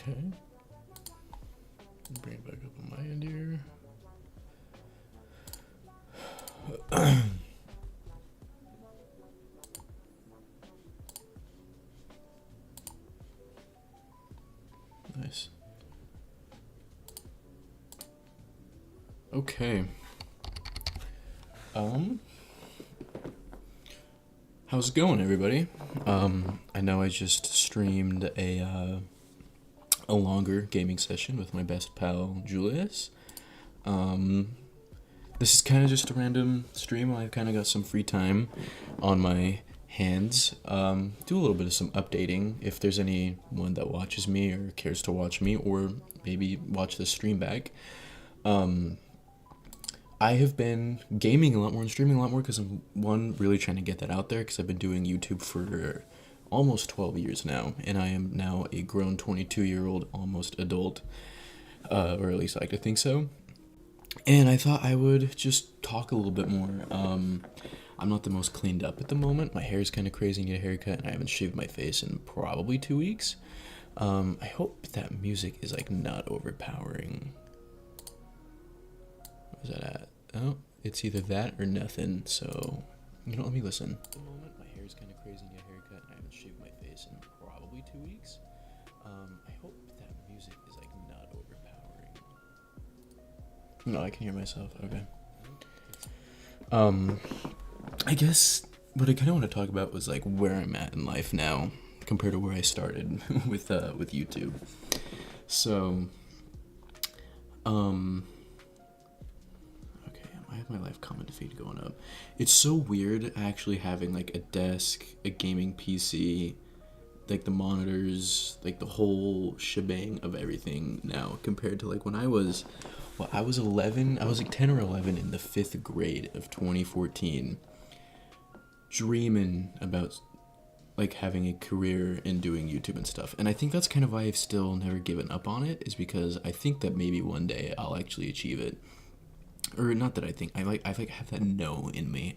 Okay. Bring it back up on my end here. Nice. Okay. How's it going, everybody? I know I just streamed a longer gaming session with my best pal Julius. This is kind of just a random stream. I've kind of got some free time on my hands. Do a little bit of some updating if there's anyone that watches me or cares to watch me or maybe watch the stream back. I have been gaming a lot more and streaming a lot more because I'm, one, really trying to get that out there because I've been doing YouTube for almost 12 years now, and I am now a grown 22-year-old almost adult, or at least I like to think so. And I thought I would just talk a little bit more. I'm not the most cleaned up at the moment. My hair is kind of crazy, I need a haircut, and I haven't shaved my face in probably 2 weeks. I hope that music is like not overpowering. Where's that at? Oh, it's either that or nothing, so, let me listen. At the moment, my hair is kind of crazy, I need a haircut, and I haven't shaved my face in probably 2 weeks. I hope that music is like not overpowering. No, I can hear myself, okay. I guess what I kind of want to talk about was like where I'm at in life now compared to where I started with YouTube. So, I have my live comment feed going up. It's so weird actually having like a desk, a gaming PC, like the monitors, like the whole shebang of everything now compared to like when I was 11, I was like 10 or 11 in the 5th grade of 2014, dreaming about like having a career in doing YouTube and stuff. And I think that's kind of why I've still never given up on it, is because I think that maybe one day I'll actually achieve it. Or not that I think, I have that no in me.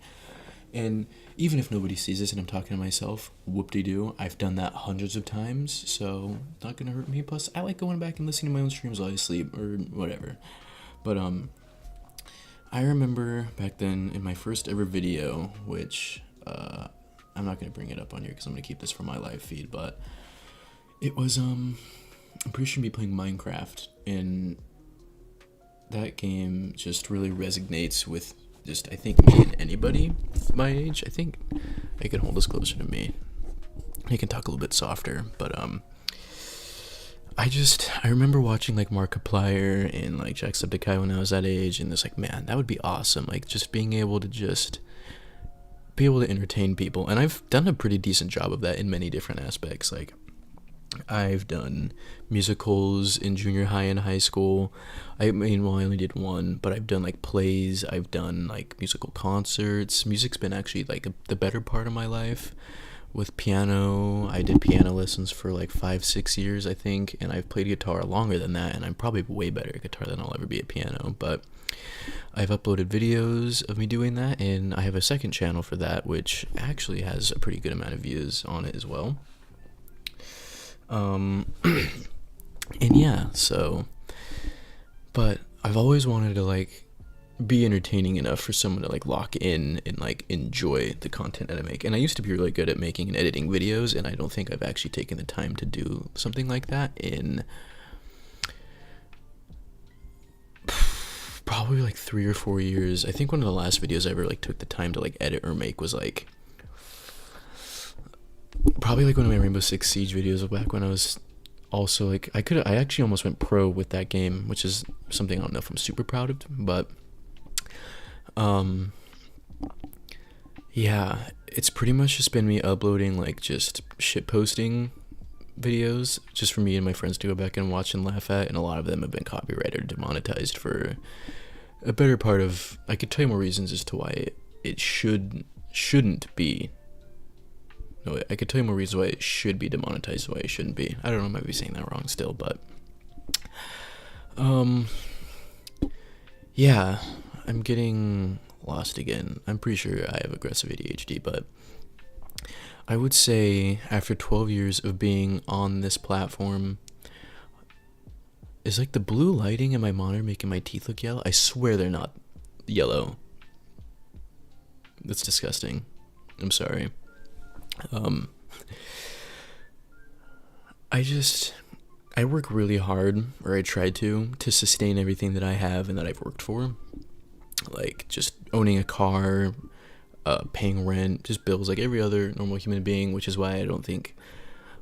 And even if nobody sees this and I'm talking to myself, whoop-de-doo, I've done that hundreds of times, so not gonna hurt me. Plus, I like going back and listening to my own streams while I sleep, or whatever. But, I remember back then in my first ever video, which, I'm not gonna bring it up on here because I'm gonna keep this for my live feed, but it was, I'm pretty sure me playing Minecraft, and that game just really resonates with just, I think, me and anybody my age. I think I can hold this closer to me. I can talk a little bit softer, but I remember watching like Markiplier and like Jacksepticeye when I was that age, and it's like, man, that would be awesome. Like just being able to be able to entertain people, and I've done a pretty decent job of that in many different aspects. Like I've done musicals in junior high and high school. I mean, well, I only did one, but I've done like plays. I've done like musical concerts. Music's been actually like the better part of my life. With piano, I did piano lessons for like 5-6 years, I think, and I've played guitar longer than that, and I'm probably way better at guitar than I'll ever be at piano. But I've uploaded videos of me doing that, and I have a second channel for that, which actually has a pretty good amount of views on it as well. And yeah, so, but I've always wanted to like be entertaining enough for someone to like lock in and like enjoy the content that I make. And I used to be really good at making and editing videos, and I don't think I've actually taken the time to do something like that in probably like 3 or 4 years. I think one of the last videos I ever like took the time to like edit or make was like probably like one of my Rainbow Six Siege videos back when I was also like, I actually almost went pro with that game, which is something I don't know if I'm super proud of, but yeah, it's pretty much just been me uploading like just shit posting videos just for me and my friends to go back and watch and laugh at, and a lot of them have been copyrighted or demonetized for a better part of, I could tell you more reasons as to why it shouldn't be. No, I could tell you more reasons why it should be demonetized, why it shouldn't be. I don't know, I might be saying that wrong still, but yeah, I'm getting lost again. I'm pretty sure I have aggressive ADHD, but I would say after 12 years of being on this platform, Is like the blue lighting in my monitor making my teeth look yellow? I swear they're not yellow. That's disgusting. I'm sorry. Um, I work really hard, or I try to sustain everything that I have and that I've worked for. Like just owning a car, paying rent, just bills like every other normal human being, which is why I don't think,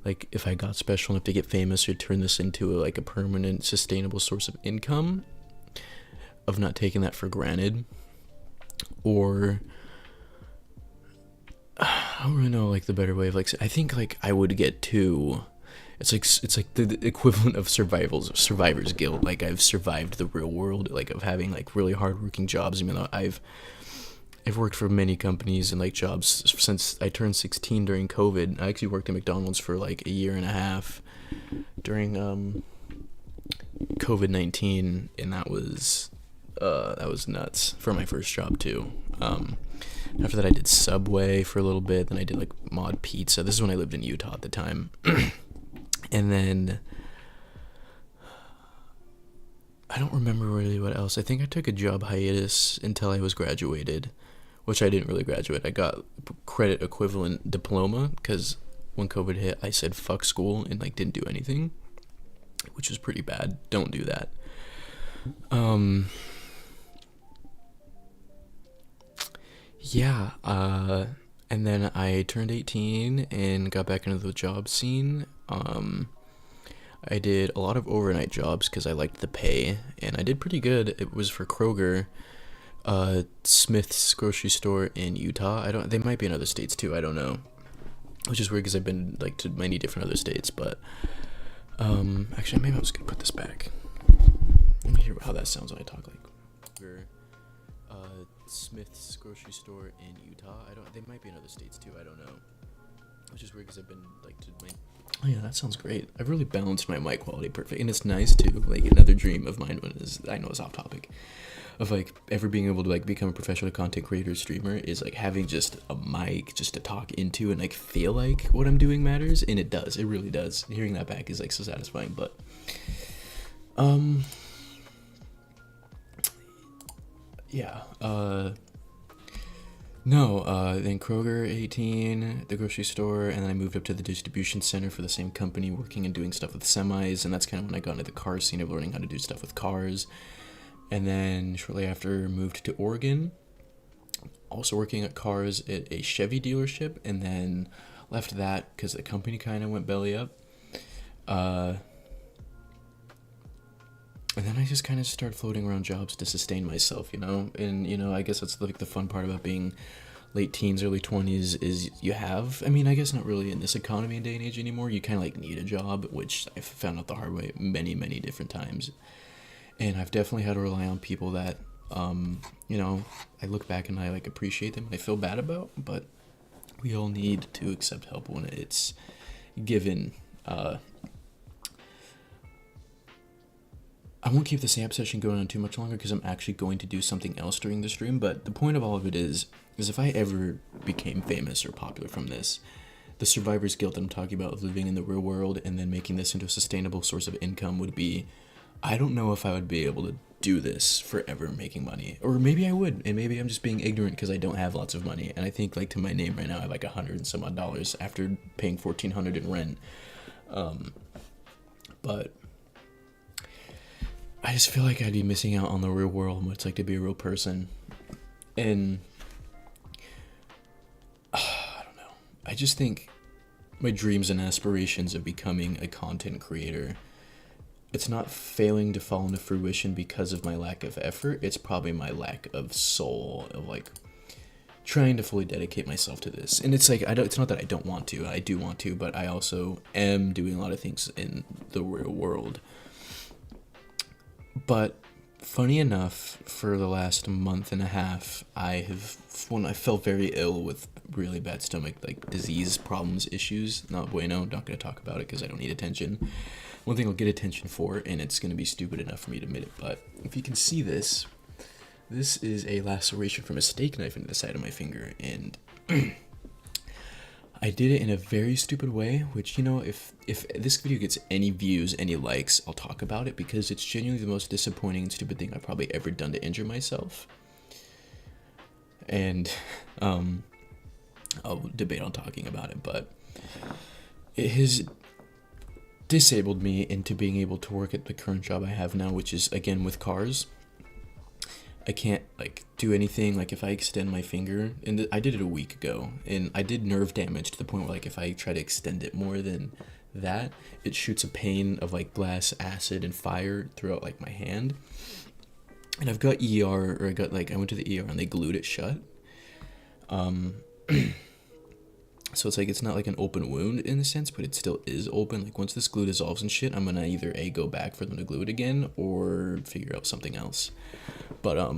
like, if I got special enough to get famous or turn this into a permanent, sustainable source of income, of not taking that for granted, or I don't really know like the better way of I think like I would get to. It's like the equivalent of survivor's guilt. Like I've survived the real world, like of having like really hardworking jobs. I mean, I've worked for many companies and like jobs since I turned 16 during COVID. I actually worked at McDonald's for like a year and a half during COVID-19, and that was nuts for my first job too. After that, I did Subway for a little bit. Then I did like Mod Pizza. This is when I lived in Utah at the time. And then I don't remember really what else. I think I took a job hiatus until I was graduated, which I didn't really graduate. I got credit equivalent diploma because when COVID hit, I said fuck school and like didn't do anything, which was pretty bad. Don't do that. Yeah, and then I turned 18 and got back into the job scene. I did a lot of overnight jobs because I liked the pay, and I did pretty good. It was for Kroger, Smith's grocery store in Utah. They might be in other states too, I don't know. Which is weird because I've been like to many different other states, but, actually maybe I'm just gonna put this back. Let me hear how that sounds when I talk like Kroger. Smith's grocery store in Utah. They might be in other states too, I don't know. Which is weird because I've been like to my. Oh yeah, that sounds great. I've really balanced my mic quality perfect, and it's nice too. Like another dream of mine I know it's off topic, of like ever being able to like become a professional content creator streamer is like having just a mic just to talk into and like feel like what I'm doing matters, and it does. It really does. Hearing that back is like so satisfying, but yeah, then Kroger 18, the grocery store, and then I moved up to the distribution center for the same company, working and doing stuff with semis, and that's kind of when I got into the car scene of learning how to do stuff with cars. And then shortly after, moved to Oregon, also working at cars at a Chevy dealership, and then left that because the company kind of went belly up. And then I just kind of started floating around jobs to sustain myself, And, I guess that's like the fun part about being late teens, early 20s is I mean, I guess not really in this economy and day and age anymore. You kind of like need a job, which I've found out the hard way many, many different times. And I've definitely had to rely on people that, I look back and I like appreciate them and I feel bad about, but we all need to accept help when it's given. I won't keep the snap session going on too much longer because I'm actually going to do something else during the stream, but the point of all of it is if I ever became famous or popular from this, the survivor's guilt that I'm talking about of living in the real world and then making this into a sustainable source of income would be, I don't know if I would be able to do this forever making money. Or maybe I would, and maybe I'm just being ignorant because I don't have lots of money. And I think like to my name right now I have like $100 and some odd after paying $1,400 in rent. But I just feel like I'd be missing out on the real world and what it's like to be a real person. And I don't know. I just think my dreams and aspirations of becoming a content creator, it's not failing to fall into fruition because of my lack of effort. It's probably my lack of soul of like trying to fully dedicate myself to this. And it's like, it's not that I don't want to. I do want to, but I also am doing a lot of things in the real world. But funny enough, for the last month and a half, I felt very ill with really bad stomach, like disease problems, issues. Not bueno, not going to talk about it because I don't need attention. One thing I'll get attention for, and it's going to be stupid enough for me to admit it, but if you can see this is a laceration from a steak knife into the side of my finger, and I did it in a very stupid way, which, you know, if this video gets any views, any likes, I'll talk about it, because it's genuinely the most disappointing and stupid thing I've probably ever done to injure myself. And I'll debate on talking about it, but it has disabled me into being able to work at the current job I have now, which is, again, with cars. I can't, like, do anything. Like, if I extend my finger, and I did it a week ago, and I did nerve damage to the point where, like, if I try to extend it more than that, it shoots a pain of, like, glass, acid, and fire throughout, like, my hand. And I've got ER, or I went to the ER and they glued it shut. So it's like, it's not like an open wound in a sense, but it still is open. Like, once this glue dissolves and shit, I'm gonna either A, go back for them to glue it again, or figure out something else. But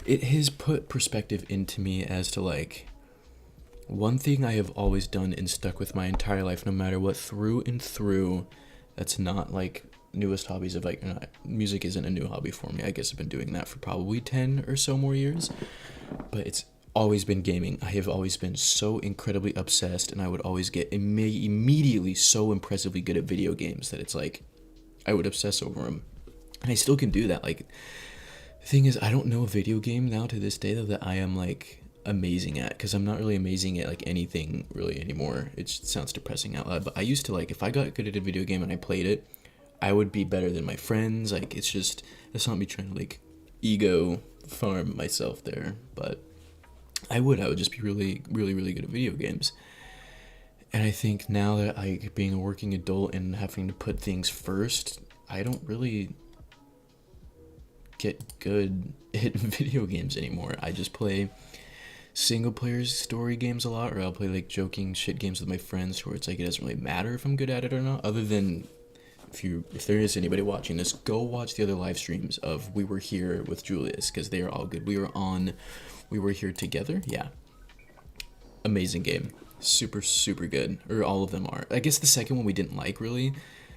it has put perspective into me as to, like, one thing I have always done and stuck with my entire life, no matter what, through and through, that's not, like, newest hobbies of, like, music isn't a new hobby for me. I guess I've been doing that for probably 10 or so more years, but it's always been gaming. I have always been so incredibly obsessed, and I would always get immediately so impressively good at video games that it's like I would obsess over them, and I still can do that. Like, the thing is, I don't know a video game now to this day that I am, like, amazing at, because I'm not really amazing at, like, anything really anymore. It sounds depressing out loud, but I used to, like, if I got good at a video game and I played it, I would be better than my friends. Like, it's not me trying to, like, ego farm myself there, but I would just be really, really, really good at video games. And I think now that being a working adult and having to put things first, I don't really get good at video games anymore. I just play single player story games a lot, or I'll play, like, joking shit games with my friends where it's like, it doesn't really matter if I'm good at it or not, other than if there is anybody watching this, go watch the other live streams of We Were Here with Julius, because they are all good. We Were Here Together. Yeah. Amazing game. Super, super good. Or all of them are. I guess the second one we didn't like, really,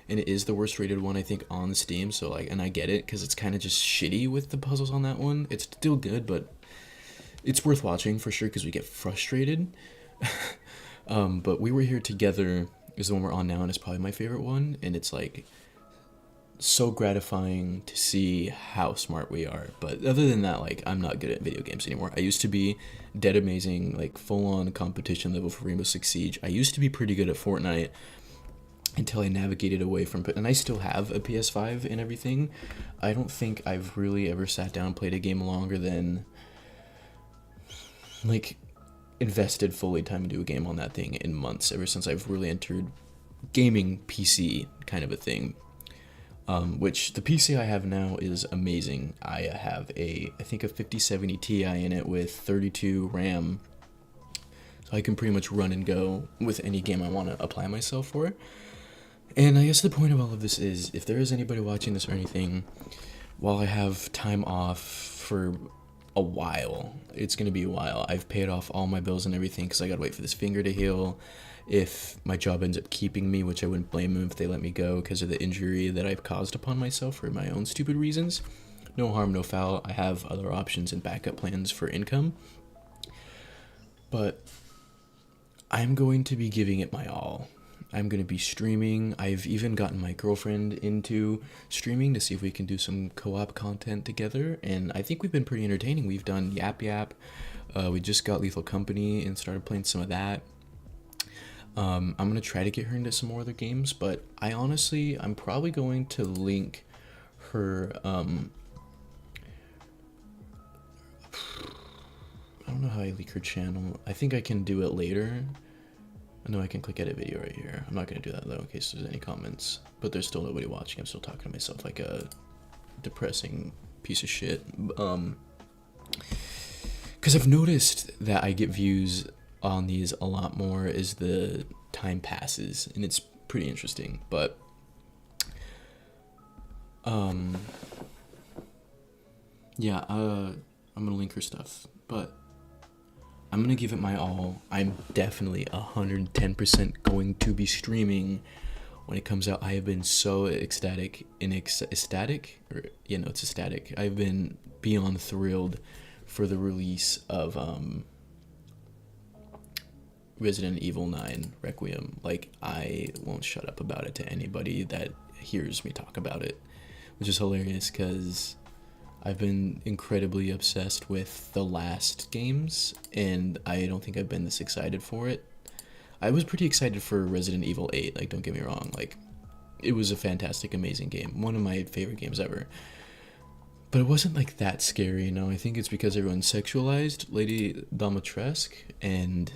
and it is the worst rated one, I think, on Steam, so, like, and I get it, because it's kind of just shitty with the puzzles on that one. It's still good, but it's worth watching for sure, because we get frustrated. But We Were Here Together is the one we're on now, and it's probably my favorite one, and it's, like, so gratifying to see how smart we are. But other than that, like, I'm not good at video games anymore. I used to be dead amazing, like, full-on competition level for Rainbow Six Siege. I used to be pretty good at Fortnite until I navigated away from it, and I still have a PS5 and everything. I don't think I've really ever sat down and played a game longer than, like, invested fully time into a game on that thing in months, ever since I've really entered gaming PC kind of a thing. Which the PC I have now is amazing. I have I think a 5070 Ti in it with 32 RAM, so I can pretty much run and go with any game I want to apply myself for. And I guess the point of all of this is, if there is anybody watching this or anything, while I have time off for a while, it's going to be a while. I've paid off all my bills and everything, because I got to wait for this finger to heal. If my job ends up keeping me, which I wouldn't blame them if they let me go because of the injury that I've caused upon myself for my own stupid reasons. No harm, no foul. I have other options and backup plans for income. But I'm going to be giving it my all. I'm going to be streaming. I've even gotten my girlfriend into streaming to see if we can do some co-op content together, and I think we've been pretty entertaining. We've done Yap Yap. We just got Lethal Company and started playing some of that. I'm going to try to get her into some more other games, but I'm probably going to link her, I don't know how I leak her channel. I think I can do it later. I know I can click edit video right here. I'm not going to do that, though, in case there's any comments, but there's still nobody watching. I'm still talking to myself like a depressing piece of shit. Because I've noticed that I get views on these a lot more as the time passes, and it's pretty interesting. But yeah, I'm gonna link her stuff, but I'm gonna give it my all. I'm definitely 110% going to be streaming when it comes out. I have been so ecstatic. It's ecstatic. I've been beyond thrilled for the release of Resident Evil 9 Requiem. Like, I won't shut up about it to anybody that hears me talk about it, which is hilarious because I've been incredibly obsessed with the last games, and I don't think I've been this excited for it. I was pretty excited for Resident Evil 8, like, don't get me wrong, like, it was a fantastic, amazing game, one of my favorite games ever. But it wasn't, like, that scary, you know. I think it's because everyone sexualized Lady Dimitrescu, and,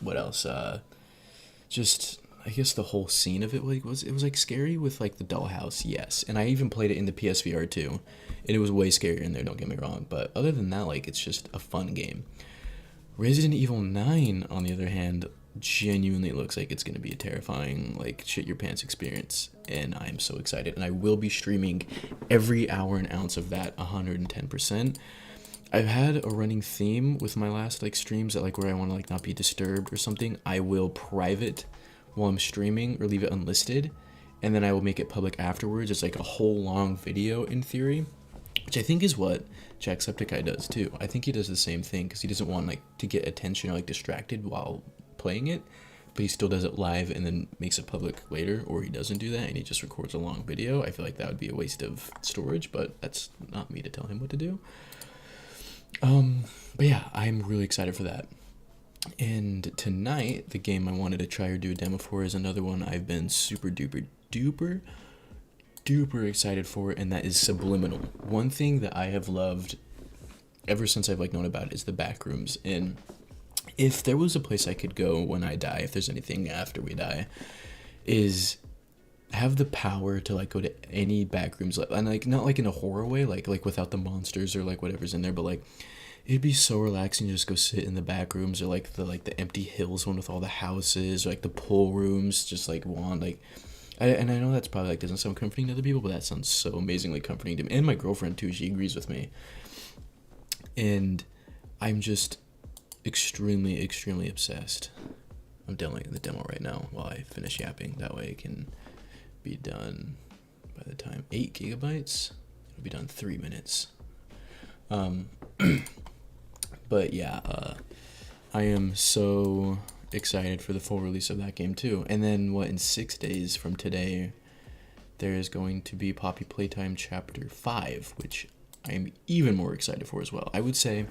what else, just, I guess the whole scene of it, like, it was like scary with, like, the dollhouse, yes. And I even played it in the PSVR too, and it was way scarier in there, don't get me wrong. But other than that, like, it's just a fun game. Resident Evil 9, on the other hand, genuinely looks like it's going to be a terrifying, like, shit your pants experience. And I'm so excited. And I will be streaming every hour and ounce of that 110%. I've had a running theme with my last, like, streams that, like, where I want to, like, not be disturbed or something. I will private while I'm streaming or leave it unlisted, and then I will make it public afterwards. It's like a whole long video in theory, which I think is what Jacksepticeye does too. I think he does the same thing because he doesn't want, like, to get attention or, like, distracted while playing it, but he still does it live and then makes it public later, or he doesn't do that and he just records a long video. I feel like that would be a waste of storage, but that's not me to tell him what to do. But yeah, I'm really excited for that. And tonight, the game I wanted to try or do a demo for is another one I've been super duper duper excited for, and that is Subliminal. One thing that I have loved ever since I've, like, known about it is the back rooms. And if there was a place I could go when I die, if there's anything after we die, is have the power to, like, go to any back rooms, and, like, not like in a horror way, like without the monsters or, like, whatever's in there, but, like, it'd be so relaxing to just go sit in the back rooms, or, like, the empty hills one with all the houses, or, like, the pool rooms, just, like, and I know that's probably, like, doesn't sound comforting to other people, but that sounds so amazingly comforting to me, and my girlfriend too, she agrees with me. And I'm just extremely obsessed. I'm downloading the demo right now while I finish yapping, that way it can be done by the time 8 gigabytes, it'll be done in 3 minutes. But yeah, I am so excited for the full release of that game too. And then in 6 days from today, there is going to be Poppy Playtime Chapter 5, which I am even more excited for as well. I would say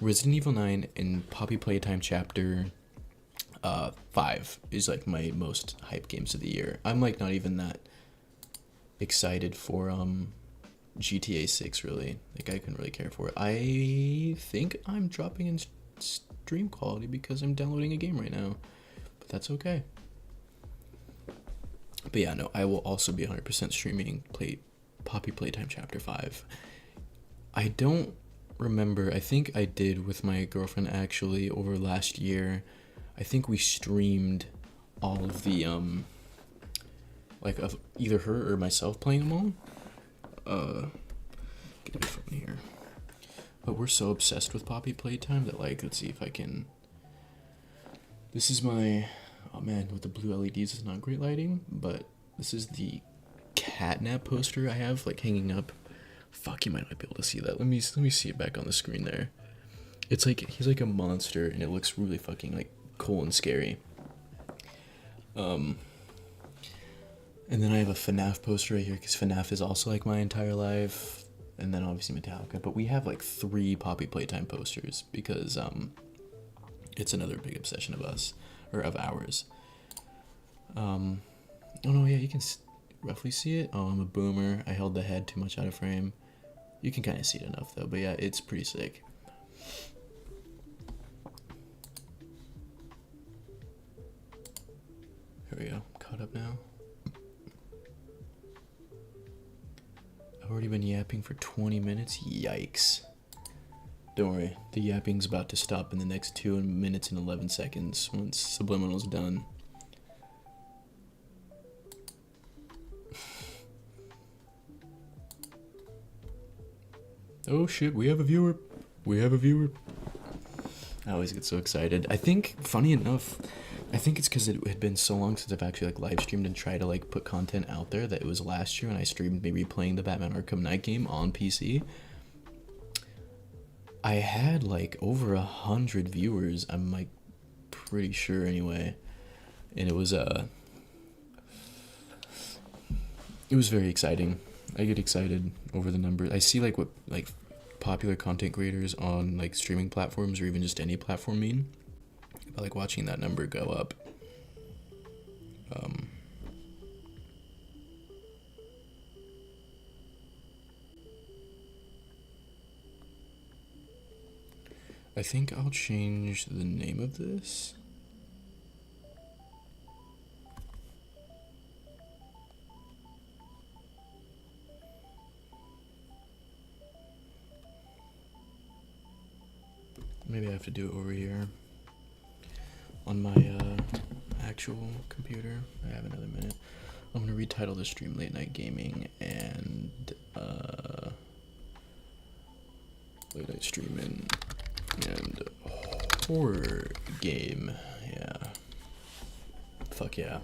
Resident Evil 9 and Poppy Playtime Chapter 5 is, like, my most hype games of the year. I'm, like, not even that excited for GTA 6, really. Like, I couldn't really care for it. I think I'm dropping in stream quality because I'm downloading a game right now, but that's okay. But yeah, no, I will also be 100% streaming Poppy Playtime Chapter 5. I don't remember, I think I did with my girlfriend actually over last year. I think we streamed all of the like, of either her or myself playing them all. Get my phone here. But we're so obsessed with Poppy Playtime that, like, let's see if I can. This is my, oh man, with the blue LEDs is not great lighting, but this is the catnap poster I have, like, hanging up. Fuck, you might not be able to see that. Let me see it back on the screen there. It's like he's like a monster, and it looks really fucking, like, cool and scary. And then I have a FNAF poster right here, because FNAF is also, like, my entire life. And then obviously Metallica. But we have, like, 3 Poppy Playtime posters, because it's another big obsession of us, or of ours. Oh no, yeah, you can roughly see it. Oh, I'm a boomer. I held the head too much out of frame. You can kind of see it enough, though. But yeah, it's pretty sick. Here we go. Caught up now. I've already been yapping for 20 minutes. Yikes. Don't worry. The yapping's about to stop in the next 2 minutes and 11 seconds once Subliminal's done. Oh shit, we have a viewer. We have a viewer. I always get so excited. I think, funny enough, I think it's because it had been so long since I've actually, like, live streamed and tried to, like, put content out there that it was last year when I streamed maybe playing the Batman Arkham Knight game on PC. I had, like, over 100 viewers. I'm, like, pretty sure anyway. And it was very exciting. I get excited over the numbers. I see like what like popular content creators on like streaming platforms or even just any platform mean. But like watching that number go up. I think I'll change the name of this. Maybe I have to do it over here on my actual computer. I have another minute. I'm gonna retitle the stream Late Night Gaming and Late Night Streaming and Horror Game. Yeah. Fuck yeah.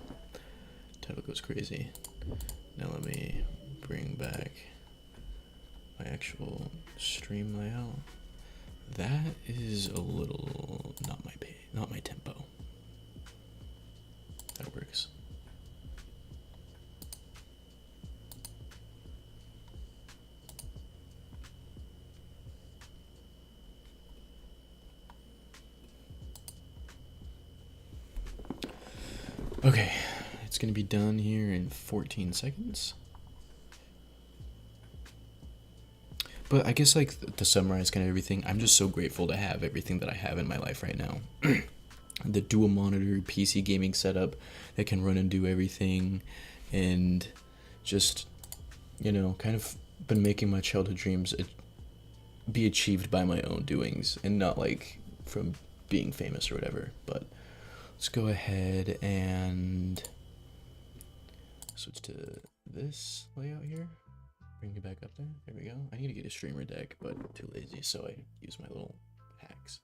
Title goes crazy. Now let me bring back my actual stream layout. That is a little not my tempo. That works. Okay, it's gonna be done here in 14 seconds. But I guess like to summarize kind of everything, I'm just so grateful to have everything that I have in my life right now. The dual monitor PC gaming setup that can run and do everything, and just, you know, kind of been making my childhood dreams be achieved by my own doings and not like from being famous or whatever. But let's go ahead and switch to this layout here. Bring it back up there. There we go. I need to get a streamer deck, but I'm too lazy, so I use my little hacks.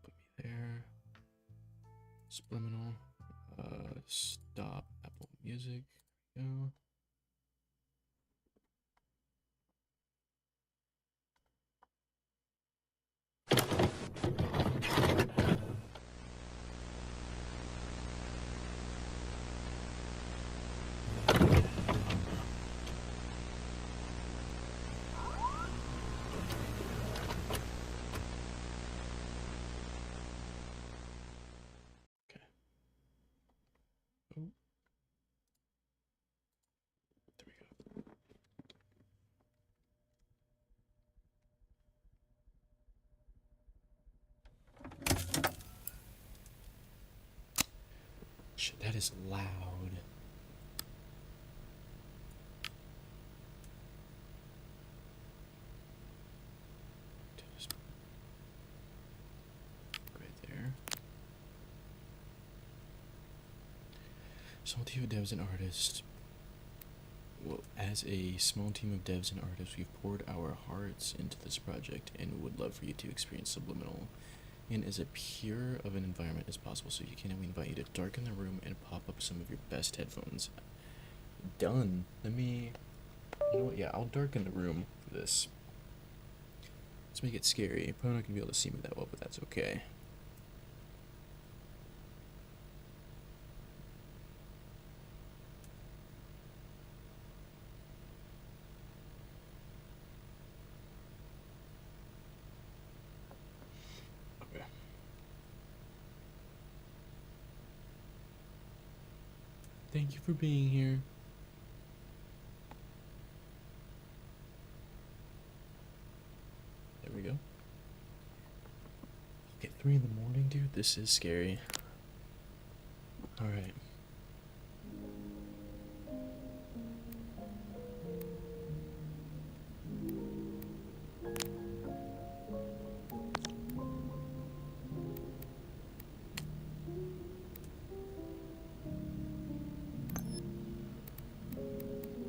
Put me there. Subliminal. Stop Apple Music. Go. Shit, that is loud. Just right there. Small team of devs and artists. Well, as a small team of devs and artists, we've poured our hearts into this project and would love for you to experience Subliminal in as a pure of an environment as possible. So you can, we invite you to darken the room and pop up some of your best headphones. Done. Let me, you know what, yeah, I'll darken the room for this. Let's make it scary. You're probably not gonna be able to see me that well, but that's okay. Thank you for being here. There we go. Okay, 3 in the morning, dude. This is scary. Alright.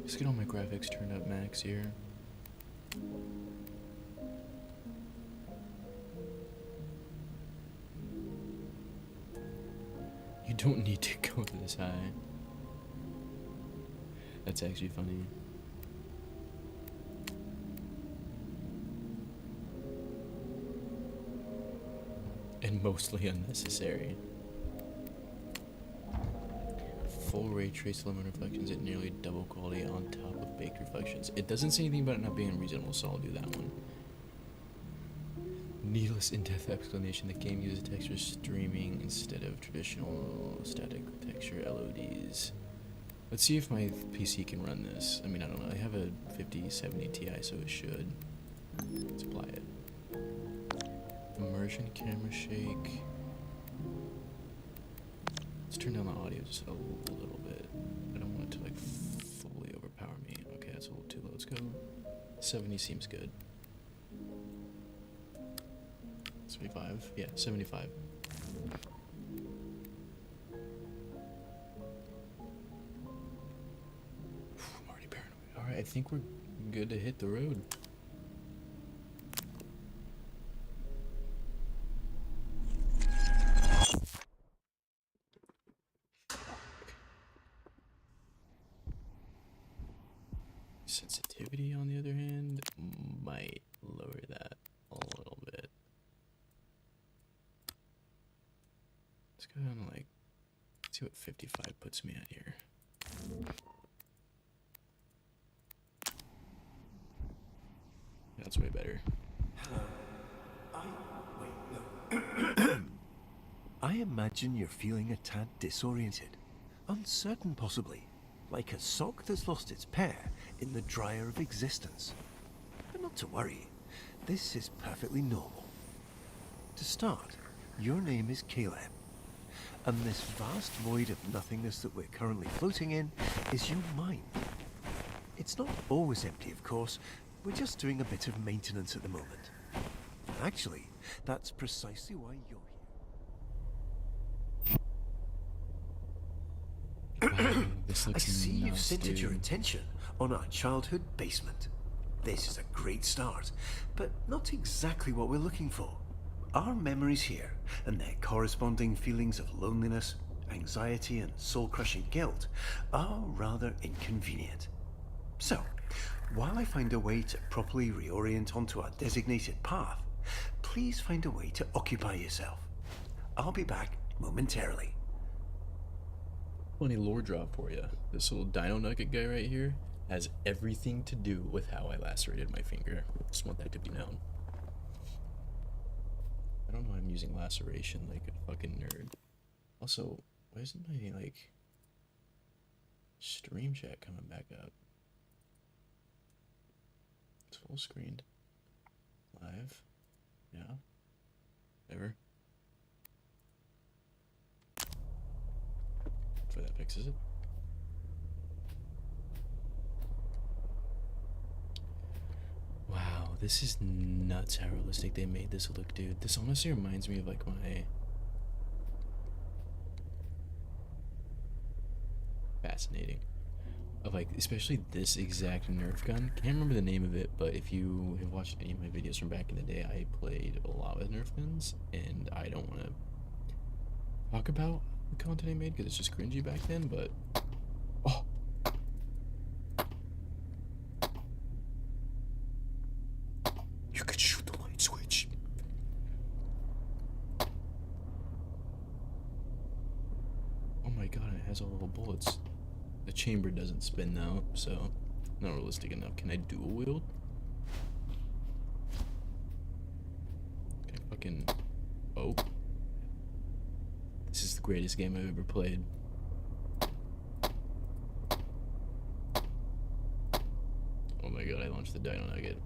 Let's get all my graphics turned up max here. You don't need to go this high. That's actually funny. and mostly unnecessary. Full ray trace lumen reflections at nearly double quality on top of baked reflections. It doesn't say anything about it not being unreasonable, so I'll do that one. Needless in-depth explanation. The game uses texture streaming instead of traditional static texture LODs. Let's see if my PC can run this. I mean, I don't know. I have a 5070 Ti, so it should. Let's apply it. Immersion camera shake. Let's turn down the audio just a little bit. I don't want it to like fully overpower me. Okay, that's a little too low. Let's go. 70 seems good. 75? Yeah, 75. I'm already paranoid. Alright, I think we're good to hit the road. Sensitivity, on the other hand, might lower that a little bit. Let's go down to like, see what 55 puts me at here. Yeah, that's way better. I imagine you're feeling a tad disoriented, uncertain possibly, like a sock that's lost its pair in the dryer of existence. But not to worry, this is perfectly normal. To start, your name is Caleb, and this vast void of nothingness that we're currently floating in is your mind. It's not always empty, of course. We're just doing a bit of maintenance at the moment. Actually, that's precisely why you're here. Wow, this looks I see you've nuts, centered your dude. attention on our childhood basement. This is a great start, but not exactly what we're looking for. Our memories here, and their corresponding feelings of loneliness, anxiety, and soul-crushing guilt, are rather inconvenient. So, while I find a way to properly reorient onto our designated path, please find a way to occupy yourself. I'll be back momentarily. Funny lore drop for you. This little dino nugget guy right here has everything to do with how I lacerated my finger. Just want that to be known. I don't know why I'm using laceration like a fucking nerd. Also, why isn't my, like, stream chat coming back up? It's full screened. Live. Yeah. Ever. Hopefully that fixes it. Wow, this is nuts how realistic they made this look, dude. This honestly reminds me of like my... Fascinating. Of like, especially this exact Nerf gun. Can't remember the name of it, but if you have watched any of my videos from back in the day, I played a lot with Nerf guns, and I don't want to talk about the content I made because it's just cringy back then, but... Oh! You could shoot the light switch. Oh my god, it has all little bullets. The chamber doesn't spin though, so not realistic enough. Can I dual wield? Can I fucking... Oh. This is the greatest game I've ever played. Oh my god, I launched the Dino Nugget.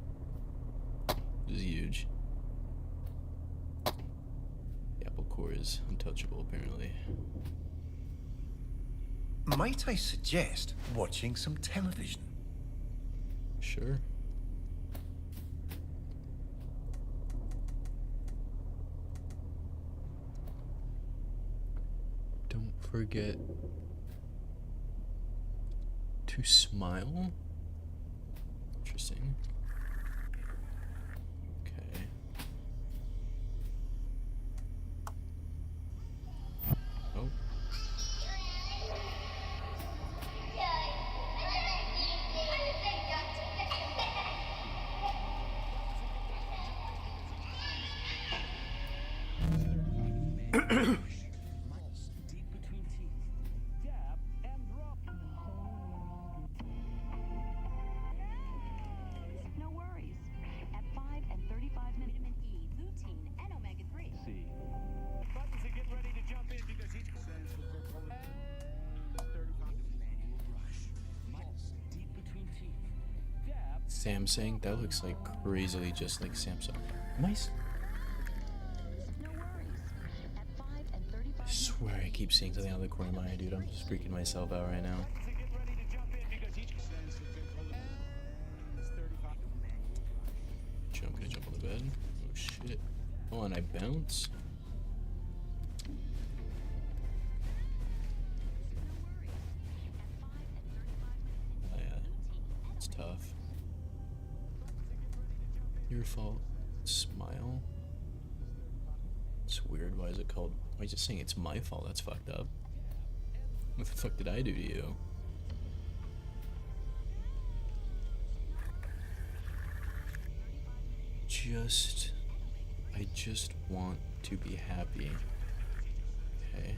This is huge. The apple core is untouchable, apparently. Might I suggest watching some television? Sure. Don't forget to smile. Interesting. Okay. Oh. Deep between teeth. Dab and drop. No worries. At 5 and 35 minutes. Vitamin E, lutein, and omega-3. C. Buttons are getting ready to jump in because each stands for Coca-Cola. 35 manual brush. Pulse. Deep between teeth. Dab. Samsung? That looks like crazily just like Samsung. Nice. No worries. At 5 and 35 I swear I keep seeing something out of the corner of my eye, dude. I'm just freaking myself out right now. Buttons are getting ready to jump in because each stands for Coca-Cola. 35 manual brush. I'm gonna jump on the bed. Oh shit. Oh, and I bounce. Oh yeah. It's tough. Your fault. Smile. It's weird. Why is it called? Why is it saying it's my fault? That's fucked up. What the fuck did I do to you? I just want to be happy. Okay.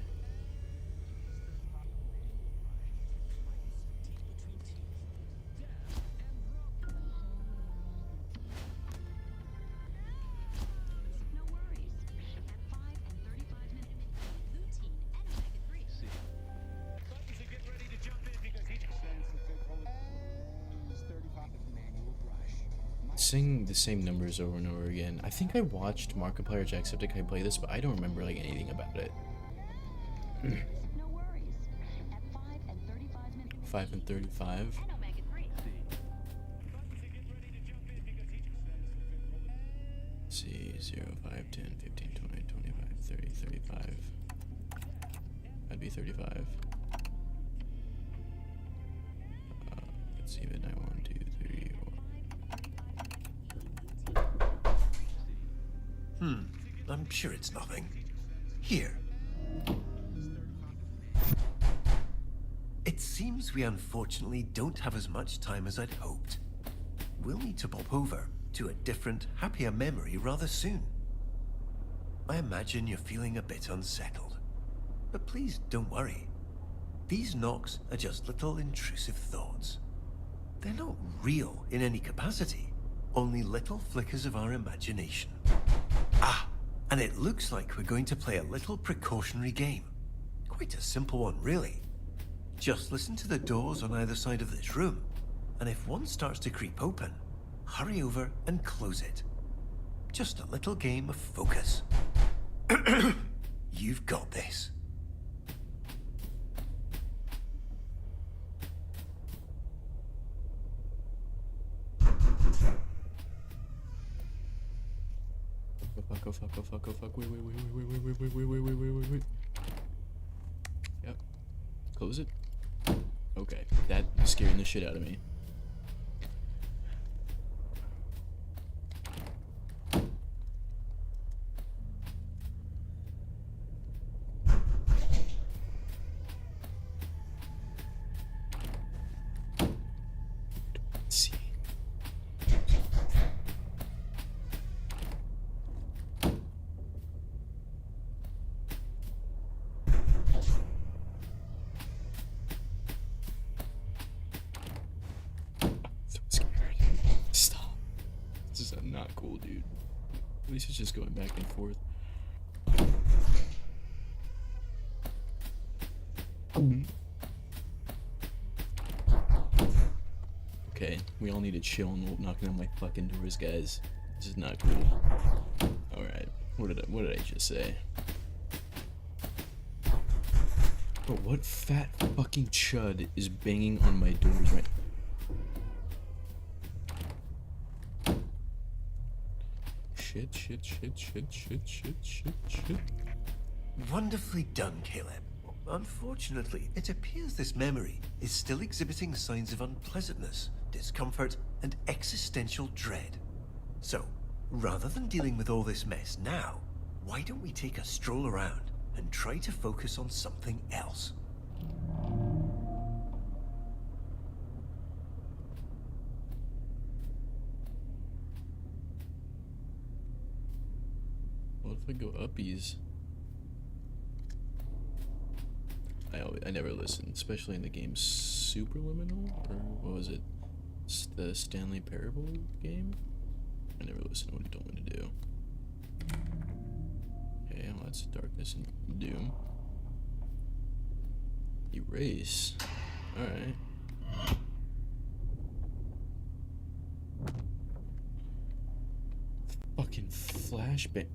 No worries. At 5 and 35 minutes. Lutein and omega-3. C. Buttons are getting ready to jump in because each stands for Coca-Cola. 35 manual brush. Sing the same numbers over and over again. I think I watched Markiplier Jacksepticeye play this, but I don't remember like anything about it. No worries. At 5 and 35 minutes. 5 and 35. And omega-3. C. Buttons are getting ready to jump in because each stands for Coca-Cola. See, 0, 5, 10, 15, 20, 25, 30, 35. I'd be 35. Let's see, midnight, 1, 2, 3, 4. I'm sure it's nothing. Here. It seems we unfortunately don't have as much time as I'd hoped. We'll need to pop over to a different, happier memory rather soon. I imagine you're feeling a bit unsettled. But please don't worry. These knocks are just little intrusive thoughts. They're not real in any capacity, only little flickers of our imagination. Ah, and it looks like we're going to play a little precautionary game. Quite a simple one, really. Just listen to the doors on either side of this room, and if one starts to creep open, hurry over and close it. Just a little game of focus. You've got this. Oh fuck, oh fuck, oh fuck, oh fuck, wait. Yep. Close it. Okay, that is scaring the shit out of me. Let's see. So scared. Stop. This is not cool, dude. At least it's just going back and forth. Okay, we all need to chill and knocking on my fucking doors, guys. This is not cool. Alright, what did I just say? Bro, what fat fucking chud is banging on my doors right now? Shit. Wonderfully done, Caleb. Unfortunately, it appears this memory is still exhibiting signs of unpleasantness, discomfort, and existential dread. So, rather than dealing with all this mess now, why don't we take a stroll around and try to focus on something else? What if I go uppies? I never listen, especially in the game Subliminal, or what was it? The Stanley Parable game? I never listen to what he told me to do. Okay, well that's Darkness and Doom. Erase. Alright. Fucking flashbang.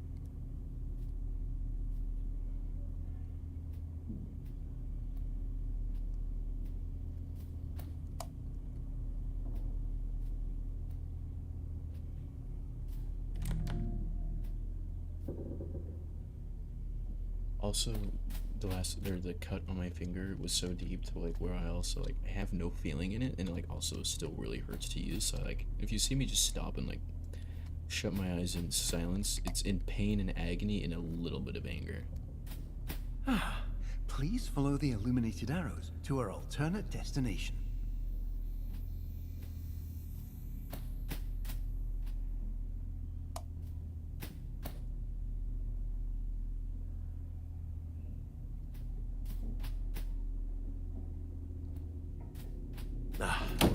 Also, the cut on my finger was so deep to like where I also like have no feeling in it, and like also still really hurts to use. So like if you see me just stop and like shut my eyes in silence, it's in pain and agony and a little bit of anger. Please follow the illuminated arrows to our alternate destination.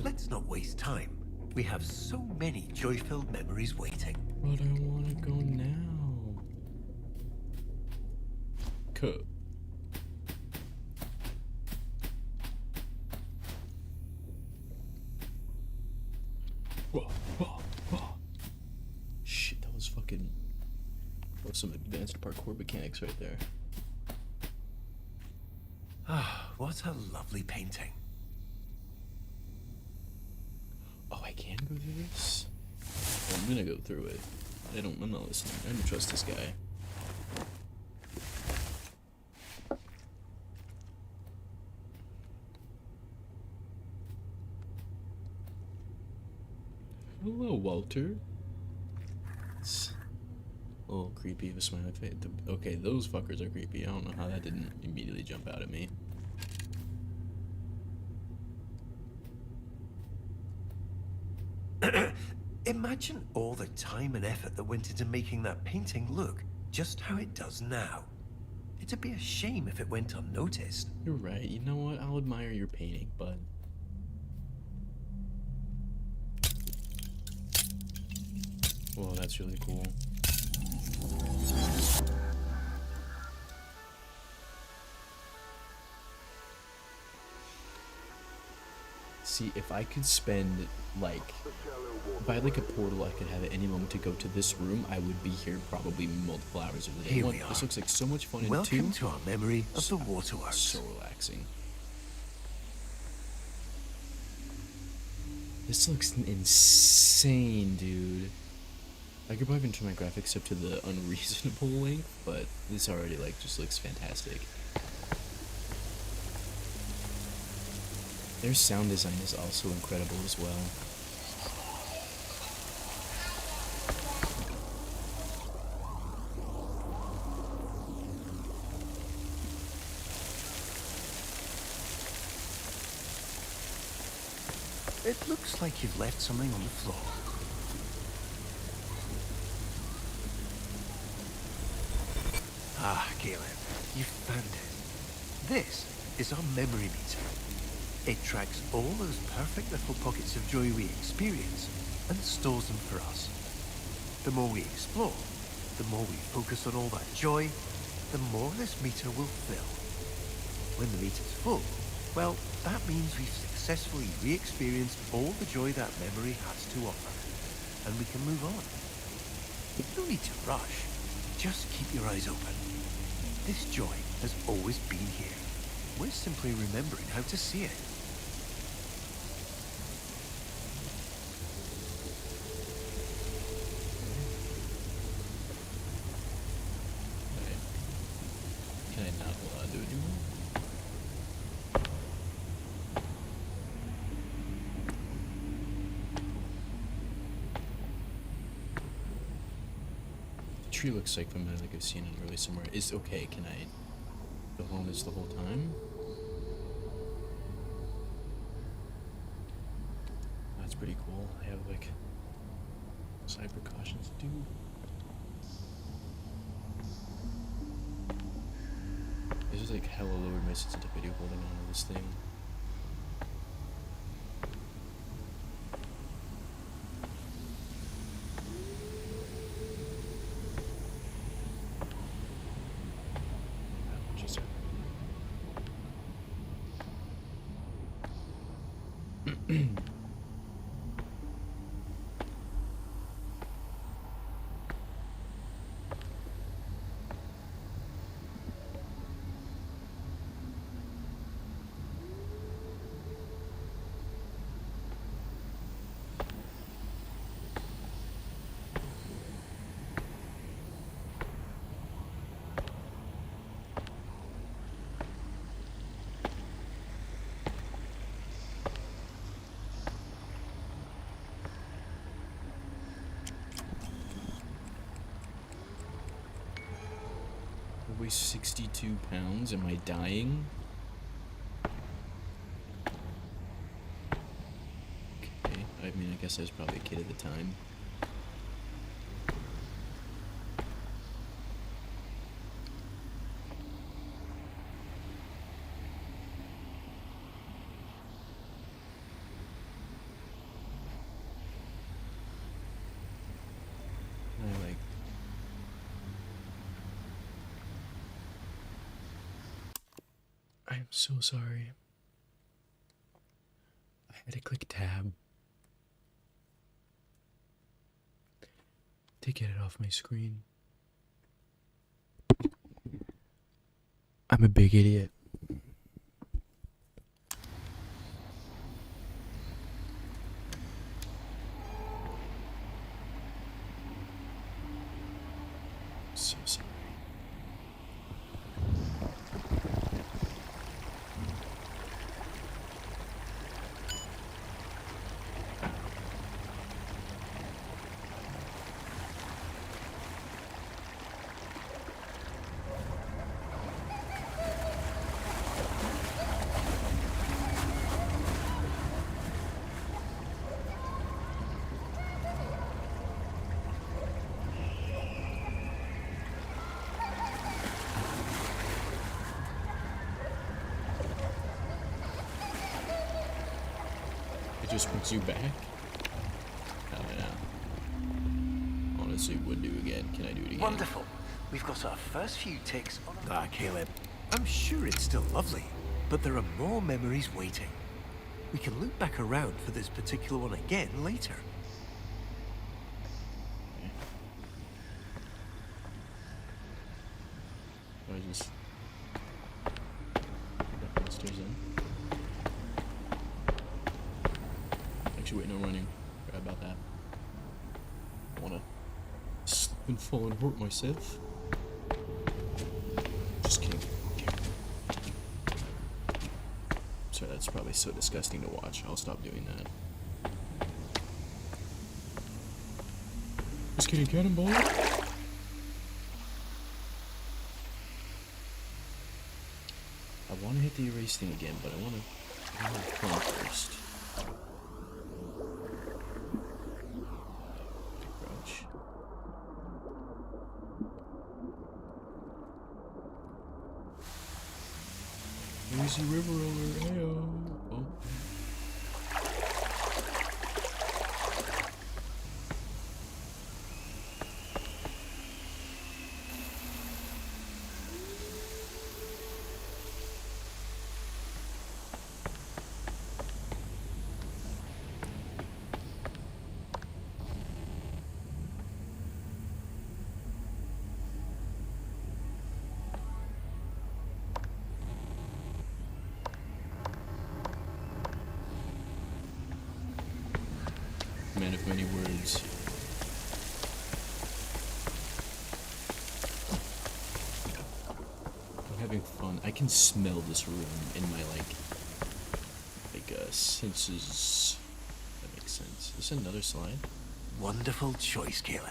Let's not waste time. We have so many joy-filled memories waiting. But I want to go now. Cut. Whoa, whoa, whoa. Shit, that was fucking... That was some advanced parkour mechanics right there. What a lovely painting. Oh, I can go through this? Well, I'm gonna go through it. I'm not listening. I don't trust this guy. Hello, Walter. It's a little creepy of a smiley face. Okay, those fuckers are creepy. I don't know how that didn't immediately jump out at me. Imagine all the time and effort that went into making that painting look just how it does now. It'd be a shame if it went unnoticed. You're right. You know what? I'll admire your painting, bud. Whoa, that's really cool. See, if I could spend, like, if I had, like, a portal I could have at any moment to go to this room, I would be here probably multiple hours of the day. Here we are. This looks like so much fun, Welcome and to our memory of the waterworks. so relaxing. This looks insane, dude. I could probably even turn my graphics up to the unreasonable length, but this already, like, just looks fantastic. Their sound design is also incredible as well. It looks like you've left something on the floor. Ah, Galen, you found it. This is our memory meter. It tracks all those perfect little pockets of joy we experience and stores them for us. The more we explore, the more we focus on all that joy, the more this meter will fill. When the meter's full, well, that means we've successfully re-experienced all the joy that memory has to offer, and we can move on. No need to rush. Just keep your eyes open. This joy has always been here. We're simply remembering how to see it. Can I not do it anymore? The tree looks like from like I've seen it really somewhere. Is okay, can I go home this the whole time? That's pretty cool. I have like side precautions, dude. This is like hella lowered my sensitivity holding on to this thing. Just I weigh 62 pounds. Am I dying? Okay. I mean, I guess I was probably a kid at the time. I'm so sorry. I had to click tab to get it off my screen. I'm a big idiot. So sorry. It just puts you back? Oh, yeah. Honestly, would do again. Can I do it again? Wonderful. We've got our first few takes on... Ah, Caleb. I'm sure it's still lovely, but there are more memories waiting. We can loop back around for this particular one again later. I just get back downstairs then. Actually, wait, no running. Forgot about that. I wanna slip and fall and hurt myself. Just kidding. Okay. Sorry, that's probably so disgusting to watch. I'll stop doing that. Just kidding, cannonball. I want to hit the erase thing again, but I want to have fun first. Crouch. Lazy river roller, ayo. Oh. Man of many words. I'm having fun. I can smell this room in my senses. That makes sense. Is this another slide? Wonderful choice, Caleb.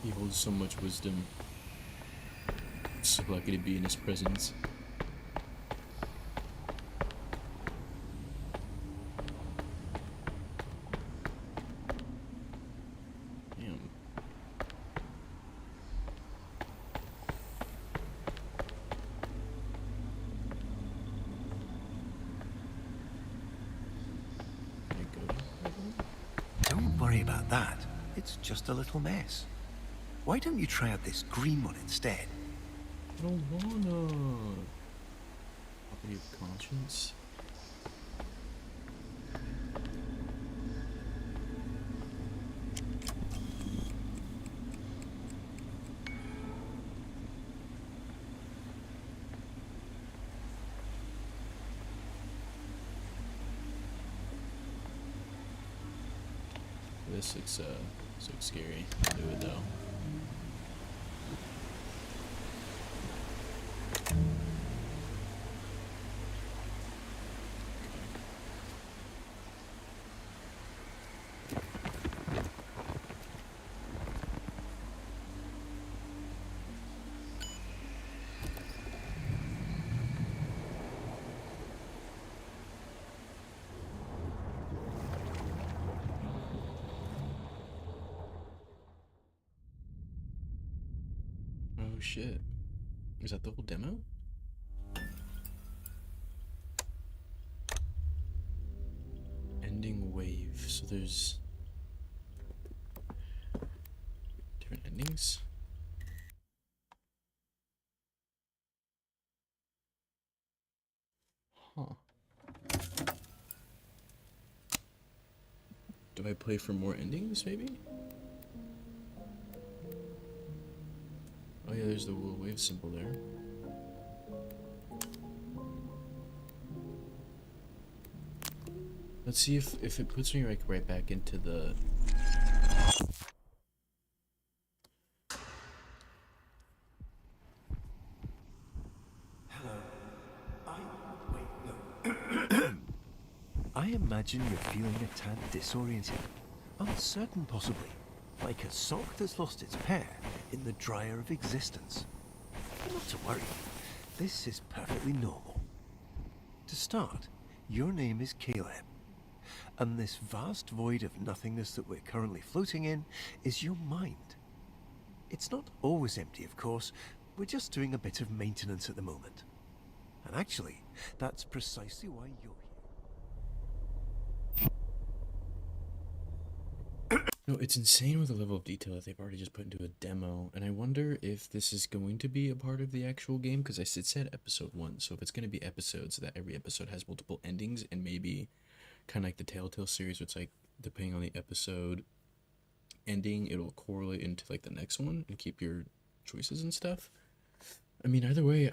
He holds so much wisdom. So lucky to be in his presence. At that, it's just a little mess. Why don't you try out this green one instead? I don't wanna. Property of conscience. This looks scary. I'll do it though. Oh shit. Is that the whole demo? Ending wave. So there's different endings. Huh. Do I play for more endings, maybe? Oh yeah, there's the little wave symbol there. Let's see if it puts me like right back into the... I imagine you're feeling a tad disoriented, uncertain possibly, like a sock that's lost its pair in the dryer of existence. But not to worry, this is perfectly normal. To start, your name is Caleb, and this vast void of nothingness that we're currently floating in is your mind. It's not always empty, of course, we're just doing a bit of maintenance at the moment. And actually, that's precisely why you're here. No, it's insane with the level of detail that they've already just put into a demo, and I wonder if this is going to be a part of the actual game, because it said episode 1, so if it's going to be episodes, that every episode has multiple endings, and maybe kind of like the Telltale series, where it's like, depending on the episode ending, it'll correlate into like the next one, and keep your choices and stuff. I mean, either way,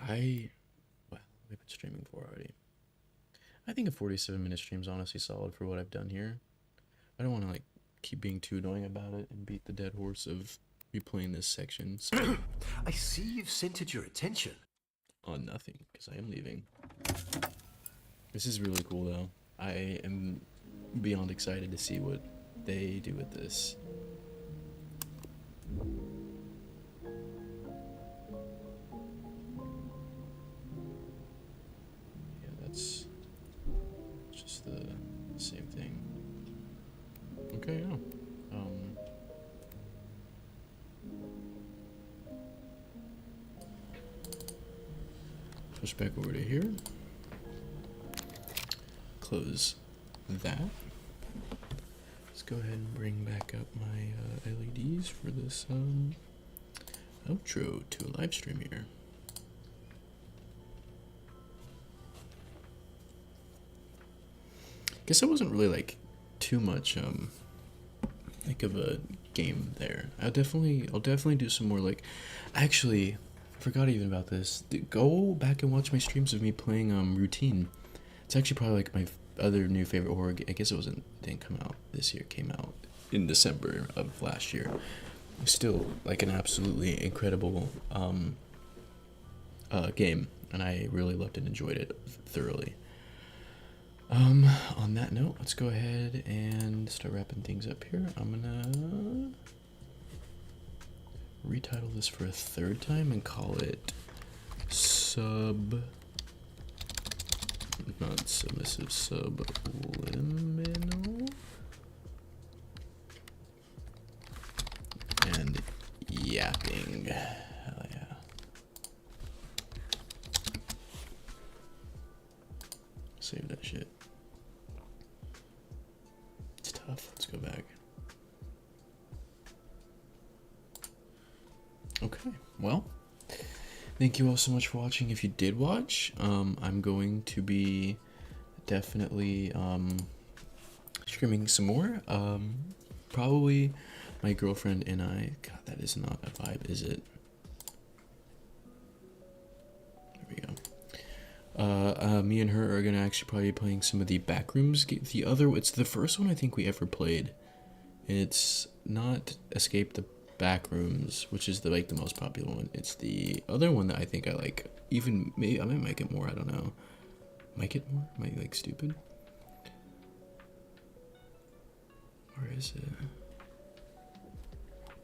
well, we've been streaming for already. I think a 47-minute stream is honestly solid for what I've done here. I don't want to like keep being too annoying about it and beat the dead horse of replaying this section. So I see you've centered your attention on nothing, because I am leaving. This is really cool though. I am beyond excited to see what they do with this. Yeah, that's just the same thing. Okay, yeah. Push back over to here. Close that. Let's go ahead and bring back up my LEDs for this outro to a live stream here. Guess I wasn't really like too much like of a game there. I'll definitely do some more like, actually I forgot even about this. Go back and watch my streams of me playing Routine. It's actually probably like my other new favorite horror game. I guess didn't come out this year, it came out in December of last year. It's still like an absolutely incredible game, and I really loved and enjoyed it thoroughly. On that note, let's go ahead and start wrapping things up here. I'm gonna retitle this for a third time and call it not submissive, subliminal and yapping. Hell yeah. Save that shit. It's tough. Let's go back. Okay, well, thank you all so much for watching. If you did watch, I'm going to be definitely streaming some more. Probably my girlfriend and I. God, that is not a vibe, is it? There we go. Me and her are gonna actually probably be playing some of the Backrooms. It's the first one I think we ever played. And it's not Escape the Backrooms, which is the most popular one. It's the other one that I think I like. Even maybe I might it more. I don't know. Might it more? Might like stupid. Where is it?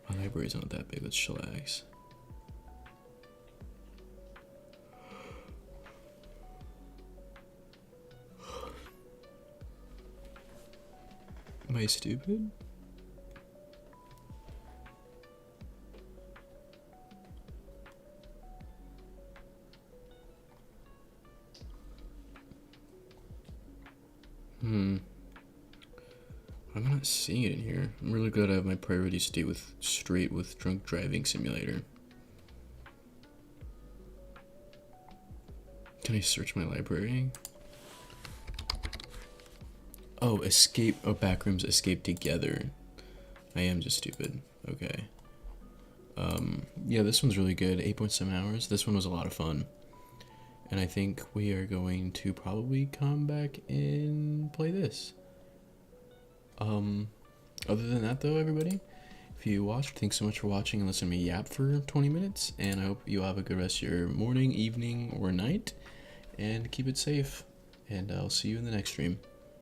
My library's not that big. Let's chillax. Am I stupid? I'm not seeing it in here. I'm really glad I have my priority straight with Drunk Driving Simulator. Can I search my library? Oh, Backrooms Escape Together. I am just stupid. Okay. Yeah, this one's really good. 8.7 hours. This one was a lot of fun. And I think we are going to probably come back and play this. Other than that though, everybody, if you watched, thanks so much for watching and listening to me yap for 20 minutes, and I hope you have a good rest of your morning, evening, or night, and keep it safe, and I'll see you in the next stream.